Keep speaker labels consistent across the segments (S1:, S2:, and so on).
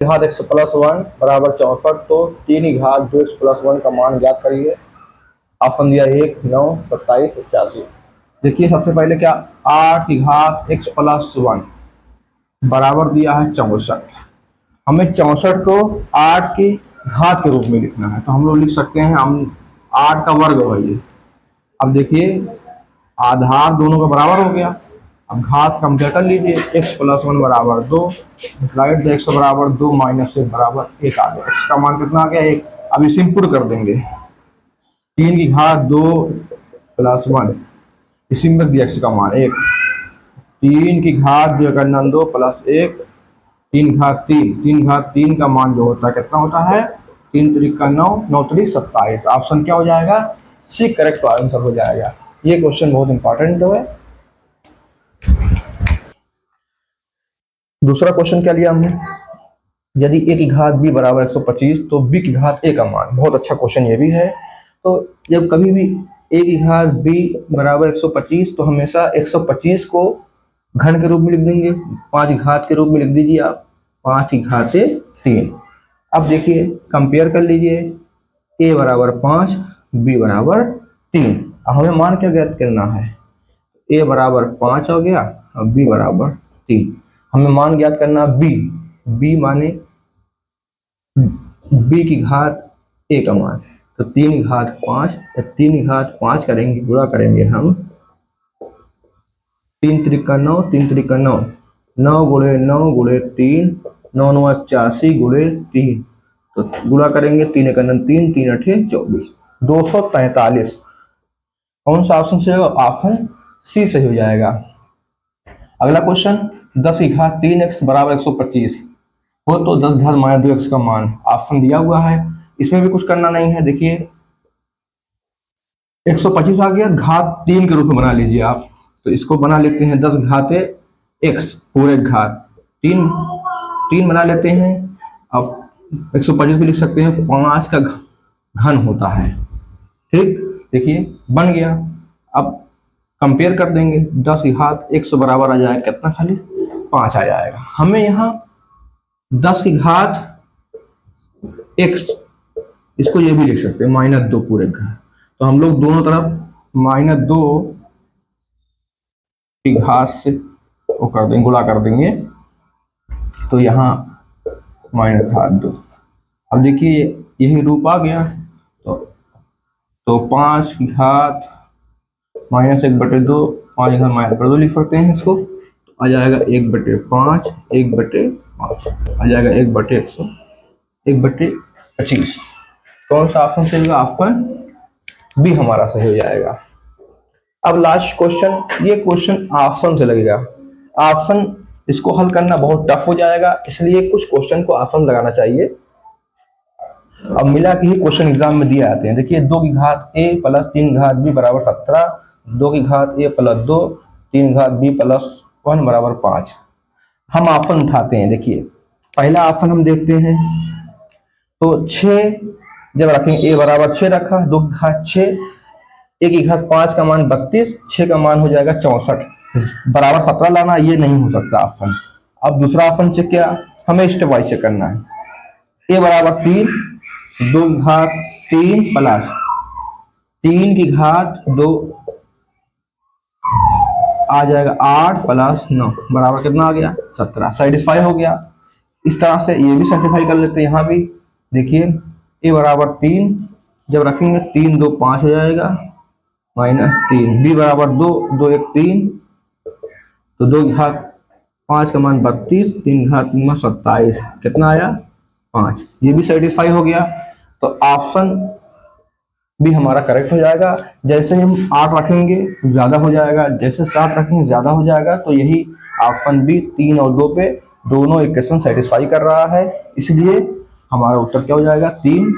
S1: घात x plus 1 बराबर 64, तो 3 की घात 2x प्लस 1 का मान ज्ञात करिए। ऑप्शन दिया 1, 9, 27, 85। देखिए सबसे पहले क्या, 8 की घात x प्लस 1 बराबर दिया है 64। हमें 64 को 8 की घात के रूप में लिखना है, तो हम लोग लिख सकते हैं, हम 8 का वर्ग है ये। अब देखिए आधार दोनों का बराबर हो गया, अब घात कंपेयर कर लीजिए, x प्लस 1 बराबर 2, राइट, x बराबर 2 माइनस 1 बराबर 1 आ गया। x का मान कितना आ गया, 1। अब इसे इंपुट कर देंगे, 3 की घात 2 प्लस 1, इसी में रख दिया x का मान 1। 3 की घात जो करना 2 प्लस 1, 3 घात 3, 3 घात 3 का मान जो होता है कितना होता है, 3 त्रिक 9, 9 त्रिक 27। ऑप्शन क्या हो जाएगा, सी करेक्ट आंसर हो जाएगा। ये क्वेश्चन बहुत इंपॉर्टेंट है। दूसरा क्वेश्चन क्या लिया हमने, यदि a की घात b बराबर 125 तो b की घात a का मान। बहुत अच्छा क्वेश्चन ये भी है। तो जब कभी भी a की घात b बराबर 125 तो हमेशा 125 को घन के रूप में लिख देंगे, 5 की घात के रूप में लिख दीजिए आप, 5 की घात 3। अब देखिए कंपेयर कर लीजिए, a बराबर 5, b बराबर 3। अब हमें मान क्या ज्ञात करना है, a बराबर 5 हो गया और b बराबर 3। हमें मान ज्ञात करना b माने b की घात a का मान, तो 3 की घात 5, तो 3 की घात 5 करेंगे, गुणा करेंगे हम, 3 त्रिक 9, 3 त्रिक 9, 9 गुणे 9 गुणे 3, 9 9 81 गुणे 3, तो गुणा करेंगे, 3 1 3, 3 8 24, 243। कौन सा ऑप्शन से होगा, ऑप्शन सी सही हो जाएगा। अगला क्वेश्चन, 10 की घात 3x बराबर 125 हो तो 10 घात माइनस 2x का मान। ऑप्शन दिया हुआ है, इसमें भी कुछ करना नहीं है। देखिए 125 आ गया, घात 3 के रूप में बना लीजिए आप, तो इसको बना लेते हैं 10 घाते x पूरे घात 3 3 बना लेते हैं। अब 125 भी लिख सकते हैं, 5 का घन होता है, ठीक। देखिए बन गया। अब कंपेयर कर देंगे, 10 की घात 100 बराबर आ जाएगा कितना, खाली 5 आ जाएगा। हमें यहाँ 10 की घात x, इसको ये भी लिख सकते हैं -2 पूरे घात, तो हम लोग दोनों तरफ -2 की घात से वो कर देंगे, गुणा कर देंगे, तो यहाँ -2। अब देखिए यही रूप आ गया, तो 5 की घात -1/2, 5 की घात -2 लिख सकते हैं इसको, तो आ जाएगा 1/5, 1/5 आ जाएगा 1/100, 1/25। कौन सा ऑप्शन सही होगा, ऑप्शन बी हमारा सही हो जाएगा। अब लास्ट क्वेश्चन, ये क्वेश्चन ऑप्शन से लगेगा, ऑप्शन इसको हल करना बहुत टफ हो जाएगा, इसलिए कुछ क्वेश्चन को ऑप्शन लगाना चाहिए। अब मिला के ही क्वेश्चन एग्जाम में दिए आते हैं। देखिए 2 की घात a प्लस 3 की घात b बराबर 17, 2 की घात a प्लस 2, 3 की घात b प्लस 1 बराबर 5। हम ऑप्शन उठाते हैं। देखिए पहला ऑप्शन हम देखते हैं, तो 6 जब रखेंगे, a बराबर 6 रखा, 2 की घात 6, a की घात 5 का मान 32, 6 का मान हो जाएगा 64, बराबर 17 लाना, ये नहीं हो सकता ऑप्शन। अब दूसरा ऑप्शन चेक किया, हमें स्टेप वाइज चेक करना है, a बराबर 3, 2 की घात 3 प्लस 3 की घात 2 आ जाएगा 8 प्लस 9 बराबर कितना आ गया, 17। सेटिस्फाई हो गया। इस तरह से ये भी सेटिस्फाई कर लेते हैं। यहाँ भी देखिए a बराबर 3 जब रखेंगे, 3 2 5 हो जाएगा, -3, b बराबर 2, 2 1 3, तो 2 की घात 5 का मान 32, 3 की घात 27, कितना आया 5। ये भी सेटिस्फाई हो गया, तो ऑप्शन भी हमारा करेक्ट हो जाएगा। जैसे हम 8 रखेंगे ज्यादा हो जाएगा, जैसे 7 रखेंगे ज्यादा हो जाएगा, तो यही ऑप्शन बी 3 और 2 पे दोनों इक्वेशन सेटिस्फाई कर रहा है, इसलिए हमारा उत्तर क्या हो जाएगा, 3,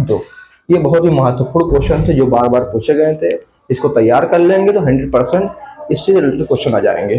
S1: 2। ये बहुत ही महत्वपूर्ण क्वेश्चन थे जो बार बार पूछे गए थे। इसको तैयार कर लेंगे तो 100% इससे रिलेटेड क्वेश्चन आ जाएंगे।